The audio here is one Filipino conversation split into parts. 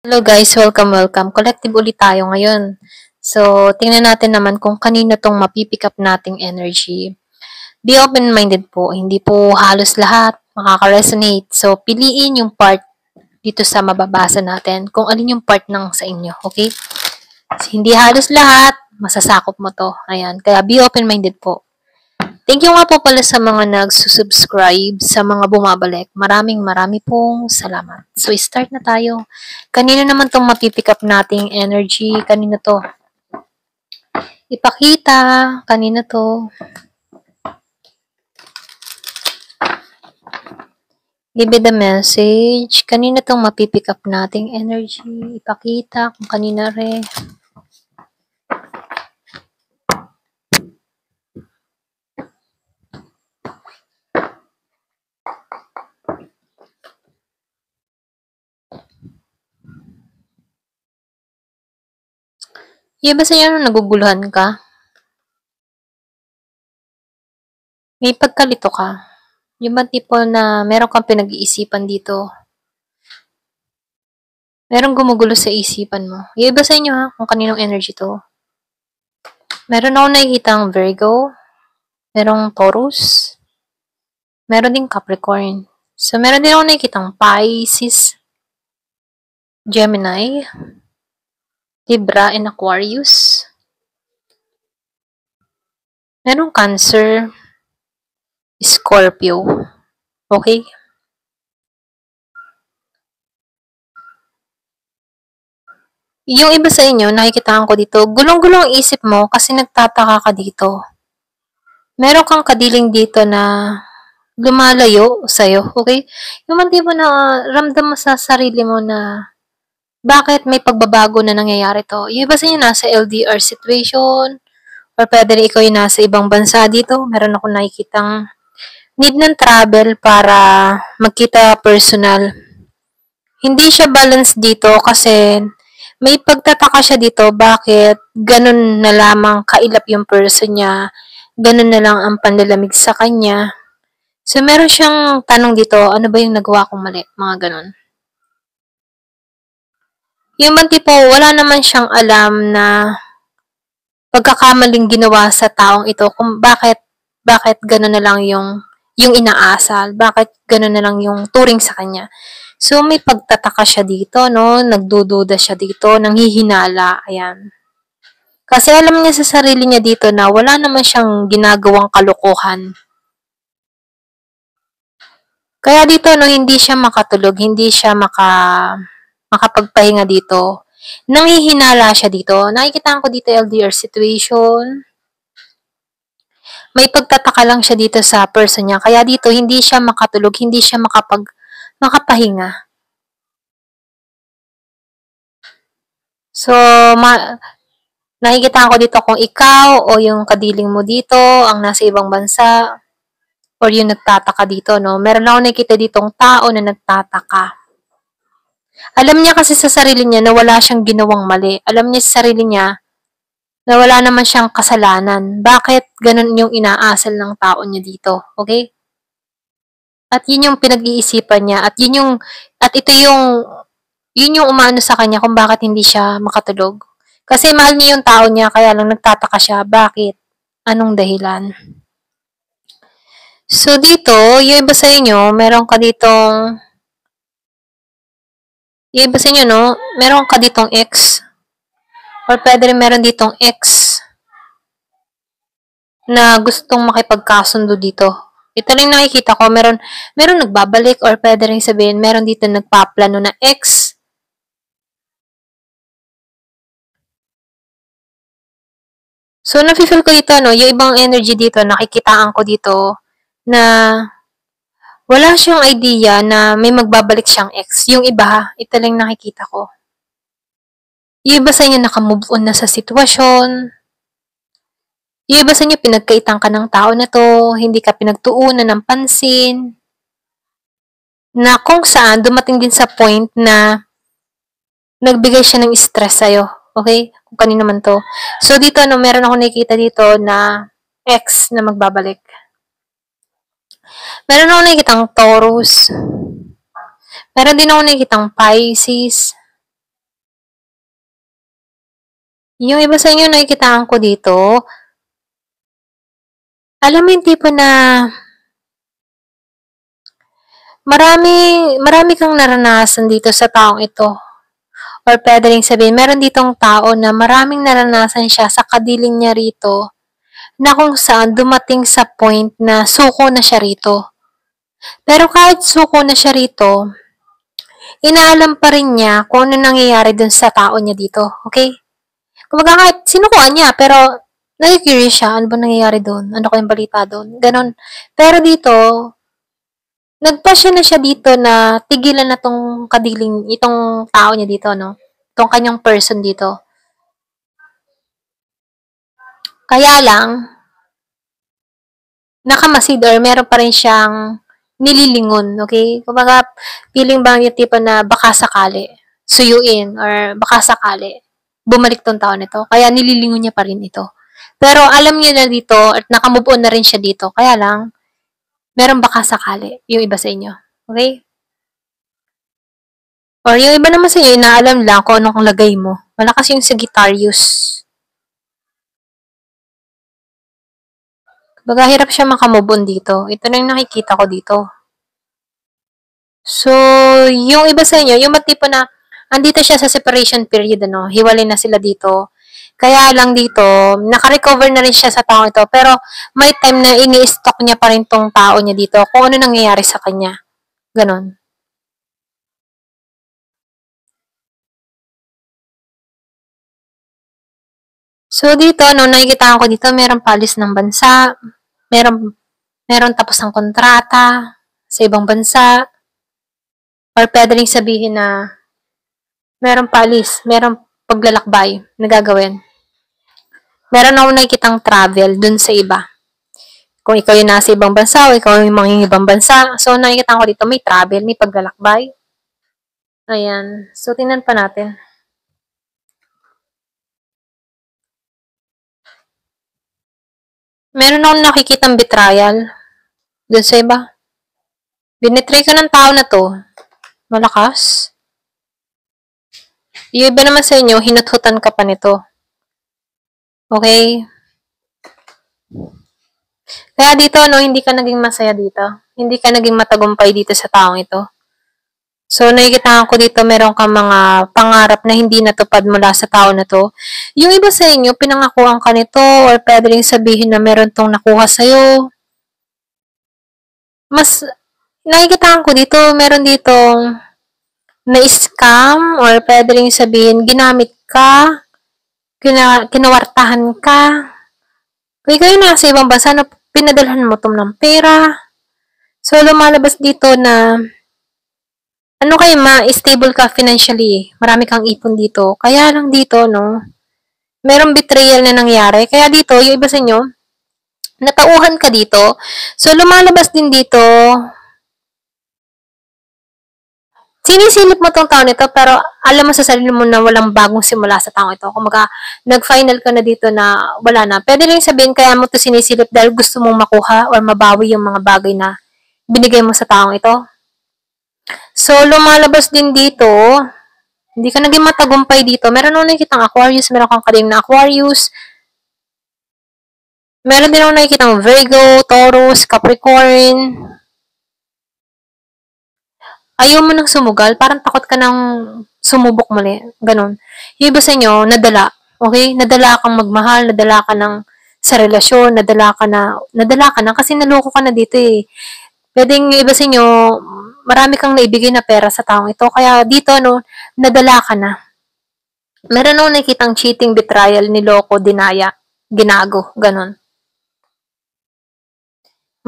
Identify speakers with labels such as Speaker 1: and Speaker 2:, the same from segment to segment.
Speaker 1: Hello guys, welcome. Collective ulit tayo ngayon. So, tingnan natin naman kung kanino tong mapipick up nating energy. Be open-minded po, hindi po halos lahat makaka-resonate. So, piliin yung part dito sa mababasa natin, kung alin yung part ng sa inyo, okay? So, hindi halos lahat, masasakop mo to. Ayan, kaya be open-minded po. Thank you nga po pala sa mga nagsusubscribe, sa mga bumabalik. Marami pong salamat. So, start na tayo. Kanino naman tong mapipick up nating energy? Kanino to? Ipakita. Kanino to? Give it the message. Kanino tong mapipick up nating energy? Ipakita kung kanina rin. Yung ba sa inyo naguguluhan ka? May pagkalito ka? Yung ba tipo na meron kang pinag-iisipan dito? Merong gumugulo sa isipan mo. Yung iba sa inyo ha, kung kaninong energy to. Meron ako nakikitang Virgo, merong Taurus, meron ding Capricorn. So, meron din ako nakikitang Pisces, Gemini, Libra, and Aquarius. Merong Cancer, Scorpio. Okay? Yung iba sa inyo, nakikitaan ko dito, gulong-gulong ang isip mo kasi nagtataka ka dito. Meron kang kadiling dito na lumalayo sa'yo, okay? Yung man tipo na ramdam mo sa sarili mo na bakit may pagbabago na nangyayari to. Yung iba sa inyo nasa LDR situation, or pwede rin ikaw yung nasa ibang bansa dito. Meron ako nakikitang need ng travel para magkita personal. Hindi siya balance dito kasi may pagtataka siya dito bakit ganun na lamang kailap yung person niya, ganun na lang ang panlalamig sa kanya. So, meron siyang tanong dito, ano ba yung nagawa kong mali? Mga ganun. Yung man tipo, wala naman siyang alam na pagkakamaling ginawa sa taong ito kung bakit gano'n na lang yung inaasal, bakit gano'n na lang yung turing sa kanya. So, may pagtataka siya dito, no? Nagdududa siya dito, nanghihinala, ayan. Kasi alam niya sa sarili niya dito na wala naman siyang ginagawang kalokohan. Kaya dito, no, hindi siya makatulog, hindi siya makapagpahinga dito. Nanghihinala siya dito. Nakikita ko dito LDR situation. May pagtataka lang siya dito sa person niya. Kaya dito, hindi siya makatulog, hindi siya makapahinga. So, nakikita ko dito kung ikaw o yung kadiling mo dito, ang nasa ibang bansa, or yung nagtataka dito, no? Meron ako nakikita ditong tao na nagtataka. Alam niya kasi sa sarili niya na wala siyang ginawang mali. Alam niya sa sarili niya na wala naman siyang kasalanan. Bakit ganun yung inaasal ng tao niya dito? Okay? At yun yung pinag-iisipan niya at ito yun yung umaano sa kanya kung bakit hindi siya makatulog. Kasi mahal niya yung tao niya kaya lang nagtataka siya bakit, anong dahilan. So dito, yung iba sa inyo, yung iba sa inyo no, meron ka ditong ex or pwede rin meron ditong ex na gustong makipagkasundo dito. Ito lang nakikita ko, meron nagbabalik or pwede rin sabihin, meron dito nagpaplano na ex. So, nafe-feel ko dito, no, yung ibang energy dito, nakikitaan ko dito na wala siyang idea na may magbabalik siyang ex. Yung iba, ito lang nakikita ko. Yung iba sa inyo nakamove on na sa sitwasyon. Yung iba sa inyo pinagkaitan ka ng tao na to, hindi ka pinagtuunan ng pansin. Na kung saan dumating din sa point na nagbigay siya ng stress sa'yo. Okay? Kung kanino man to. So, dito, no, meron ako nakikita dito na ex na magbabalik. Meron ako nakikitang Taurus. Meron din ako nakikitang Pisces. Yung iba sa inyo nakikitaan ko dito, alam mo yung tipo na marami kang naranasan dito sa taong ito. Or pwede rin sabihin, meron ditong tao na maraming naranasan siya sa kadiling niya rito na kung saan dumating sa point na suko na siya rito. Pero kahit suko na siya rito, inaalam pa rin niya kung ano nangyayari dun sa tao niya dito. Okay? Kumbaga kahit sinukuan niya, pero nag-curious siya, ano ba nangyayari doon? Ano kayong balita doon? Ganon. Pero dito, nagpasya na siya dito na tigilan na tong kadiling, itong tao niya dito, no? Itong kanyang person dito. Kaya lang, nakamasid or meron pa rin siyang nililingon, okay? Kumbaga, feeling ba yung tipo na baka sakali, suyuin, or baka sakali, bumalik tong tao nito. Kaya nililingon niya pa rin ito. Pero alam niya na dito, at nakamove on na rin siya dito. Kaya lang, meron baka sakali, yung iba sa inyo. Okay? Or yung iba naman sa inyo, inaalam lang kung anong lagay mo. Malakas yung Sagittarius. Baga, hirap siya makamove on dito. Ito na yung nakikita ko dito. So, yung iba sa inyo, yung tipo na, andito siya sa separation period, ano, hiwalay na sila dito. Kaya lang dito, naka-recover na rin siya sa tao ito, pero may time na ini-stalk niya pa rin tong tao niya dito, kung ano nangyayari sa kanya. Ganon. So, dito, no, nakikita ko dito, meron palis ng bansa, meron, meron tapos ng kontrata sa ibang bansa, or pwede rin sabihin na meron palis, meron paglalakbay na gagawin. Meron ako nakikitang travel dun sa iba. Kung ikaw yung nasa ibang bansa o ikaw yung mga ibang bansa. So, nakikita ko dito may travel, may paglalakbay. Ayan. So, tingnan pa natin. Meron akong nakikitang betrayal dun sa iba. Binitray ka ng tao na to. Malakas. Yung iba naman sa inyo, hinuthutan ka pa nito. Okay? Kaya dito, no, hindi ka naging masaya dito. Hindi ka naging matagumpay dito sa taong ito. So, nakikita ko dito, meron kang mga pangarap na hindi natupad mula sa tao na to. Yung iba sa inyo, pinangakuan ka nito, or pwede rin sabihin na meron tong nakuha sa'yo. Mas, nakikita ko dito, meron ditong na-scam, or pwede rin sabihin, ginamit ka, kinawartahan ka. Kaya kayo nasa ibang bansa na pinadalhan mo tong ng pera. So, lumalabas dito na ano kayo, ma-stable ka financially. Marami kang ipon dito. Kaya lang dito, no, merong betrayal na nangyari. Kaya dito, yung iba sa inyo, natauhan ka dito. So, lumalabas din dito, sinisilip mo tong taon ito, pero alam mo sa sarili mo na walang bagong simula sa taong ito. Kumaga, nag-final ka na dito na wala na. Pwede rin sabihin, kaya mo to sinisilip dahil gusto mong makuha or mabawi yung mga bagay na binigay mo sa taong ito. So, lumalabas din dito, hindi ka naging matagumpay dito. Meron ako nakikitang Aquarius, meron kang kadim na Aquarius. Meron din ako nakikitang Virgo, Taurus, Capricorn. Ayaw mo nang sumugal, parang takot ka nang sumubok muli. Ganon. Yung iba sa inyo, nadala. Okay? Nadala kang magmahal, nadala ka ng sa relasyon, nadala ka na kasi naloko ka na dito eh. Pwedeng yung iba sa inyo, marami kang naibigay na pera sa taong ito. Kaya dito, no, nadala ka na. Meron akong nakikitang cheating, betrayal, niloko, dinaya, ginago, ganon.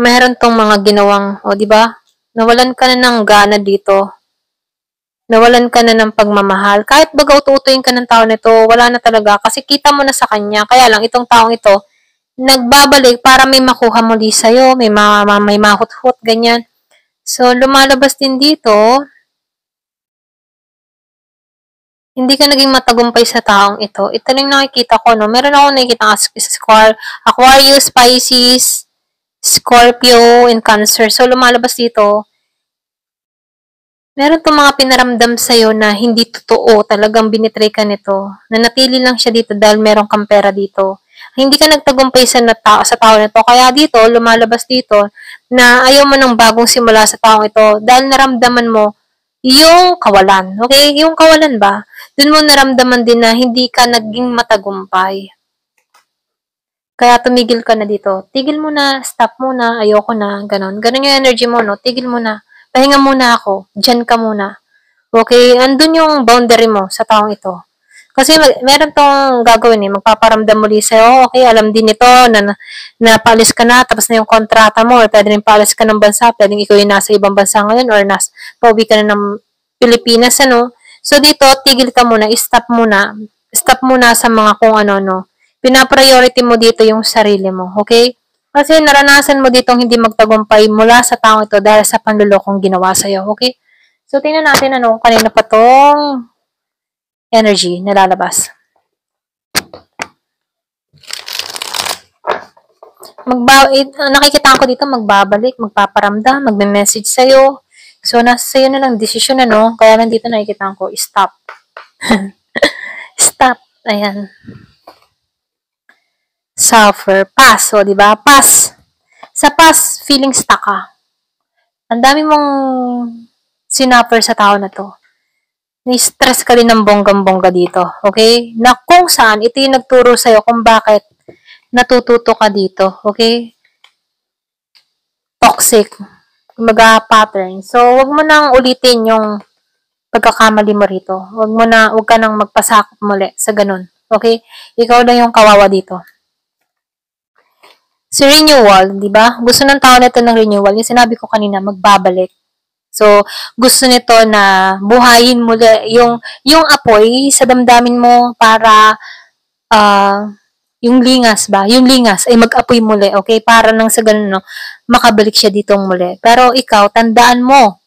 Speaker 1: Meron tong mga ginawang, o di ba? Nawalan ka na ng gana dito. Nawalan ka na ng pagmamahal. Kahit baga utuutuin ka ng tao nito, wala na talaga. Kasi kita mo na sa kanya. Kaya lang, itong taong ito, nagbabalik para may makuha muli sa'yo, may mahut-hut, ganyan. So, lumalabas din dito, hindi ka naging matagumpay sa taong ito. Ito lang nakikita ko, no? Meron ako nakikita Aquarius, Pisces, Scorpio, and Cancer. So, lumalabas dito, Meron 'tong mga pinaramdam sa'yo na hindi totoo, talagang binitray ka nito. Nanatili lang siya dito dahil meron kang pera dito. Hindi ka nagtagumpay sa tao na 'to, kaya dito, lumalabas dito na ayaw mo ng bagong simula sa taong ito dahil naramdaman mo yung kawalan, okay? Yung kawalan ba, dun mo naramdaman din na hindi ka naging matagumpay. Kaya tumigil ka na dito. Tigil muna, stop muna, ayoko na, gano'n. Gano'n yung energy mo, no? Tigil muna. Pahinga muna ako. Diyan ka muna. Okay? Andun yung boundary mo sa taong ito. Kasi meron tong gagawin eh. Magpaparamdam muli sa'yo. Okay, alam din ito na paalis ka na, tapos na yung kontrata mo, or pwede rin paalis ka ng bansa, pwedeng ikaw yung nasa ibang bansa ngayon, or pauwi ka na ng Pilipinas, ano? So, dito, tigil ka muna, stop muna. Stop muna sa mga kung ano, no? Pina-priority mo dito yung sarili mo, okay? Kasi naranasan mo ditong hindi magtagumpay mula sa taong ito dahil sa panlulokong ginawa sa'yo, okay? So, tingnan natin ano, kanina pa tong energy na lalabas. Nakikita ko dito magbabalik, magpaparamdam, magme-message sa'yo. So, nasa sa'yo na lang desisyon ano, kaya nandito nakikita ko, stop. Stop. Ayan. Suffer. Pass. O, diba? Pass. Sa pass, feeling stuck ka. Ang dami mong sinuffer sa tao na to. Na-stress ka din ng bonggang-bongga dito. Okay? Na kung saan, ito yung nagturo sa'yo kung bakit natututo ka dito. Okay? Toxic. Kumbaga pattern. So, wag mo nang ulitin yung pagkakamali mo rito. Wag ka nang magpasakop muli sa ganun. Okay? Ikaw na yung kawawa dito. Si renewal, di ba? Gusto ng tao nito ng renewal. Yung sinabi ko kanina, magbabalik. So, gusto nito na buhayin muli yung apoy sa damdamin mo para yung lingas ba? Yung lingas ay mag-apoy muli, okay? Para nang sa ganun, no, makabalik siya ditong muli. Pero ikaw, tandaan mo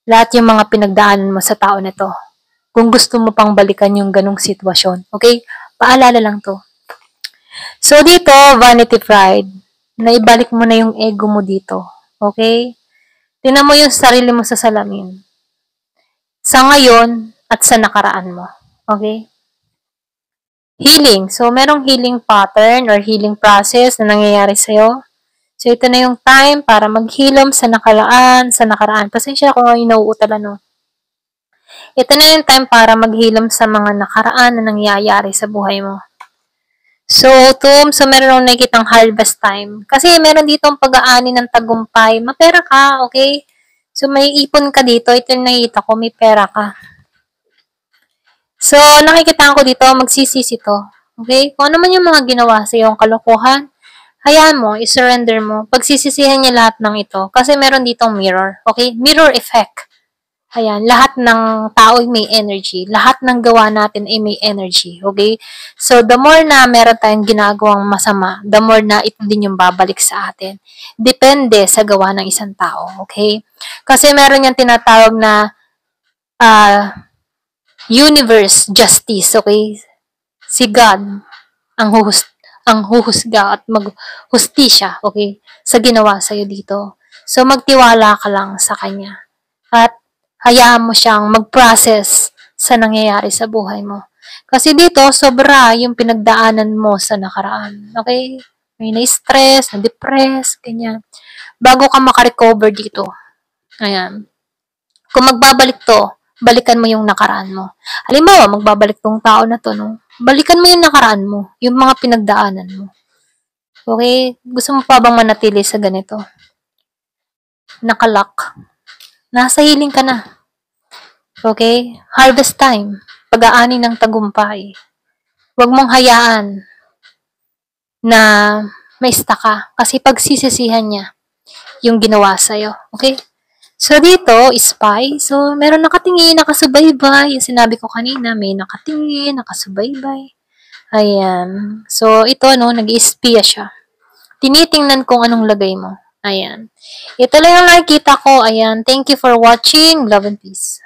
Speaker 1: lahat yung mga pinagdaanan mo sa tao nito. Kung gusto mo pang balikan yung ganung sitwasyon, okay? Paalala lang to. So, dito, vanity pride. Naibalik mo na yung ego mo dito. Okay? Tingnan mo yung sarili mo sa salamin. Sa ngayon at sa nakaraan mo. Okay? Healing. So, merong healing pattern or healing process na nangyayari sa'yo. So, ito na yung time para maghilom sa nakaraan. Pasensya ako ngayon nauutalan, no? Ito na yung time para maghilom sa mga nakaraan na nangyayari sa buhay mo. So, autumn, so meron akong nakikitang harvest time. Kasi meron dito ang pag-aani ng tagumpay. Mapera ka, okay? So, may ipon ka dito. Ito yung nakikita ko, may pera ka. So, nakikita ko dito, magsisisi to. Okay? Kung ano man yung mga ginawa sa iyong kalokohan, hayaan mo, i-surrender mo. Pagsisisihan niya lahat ng ito. Kasi meron ditong mirror. Okay? Mirror effect. Ayan, lahat ng tao ay may energy. Lahat ng gawa natin ay may energy. Okay? So, the more na meron tayong ginagawang masama, the more na ito din yung babalik sa atin. Depende sa gawa ng isang tao. Okay? Kasi meron yung tinatawag na universe justice. Okay? Si God ang huhusga at maghustisya. Okay? Sa ginawa sa'yo dito. So, magtiwala ka lang sa Kanya. At hayaan mo siyang mag-process sa nangyayari sa buhay mo. Kasi dito, sobra yung pinagdaanan mo sa nakaraan. Okay? May na-stress, na-depress, ganyan. Bago ka makarecover dito. Ayan. Kung magbabalik to, balikan mo yung nakaraan mo. Halimbawa, magbabalik tong tao na to, no? Balikan mo yung nakaraan mo, yung mga pinagdaanan mo. Okay? Gusto mo pa bang manatili sa ganito? Nakalak. Nasa healing ka na. Okay? Harvest time. Pag-aani ng tagumpay. Huwag mong hayaan na maista ka. Kasi pagsisisihan niya yung ginawa sa'yo. Okay? So, dito, spy. So, meron nakatingin, nakasubaybay. Yung sinabi ko kanina, may nakatingin, nakasubaybay. Ayan. So, ito, no, nag-i-spy siya. Tinitingnan kung anong lagay mo. Ayan. Ito lang yung nakikita ko. Ayan. Thank you for watching. Love and peace.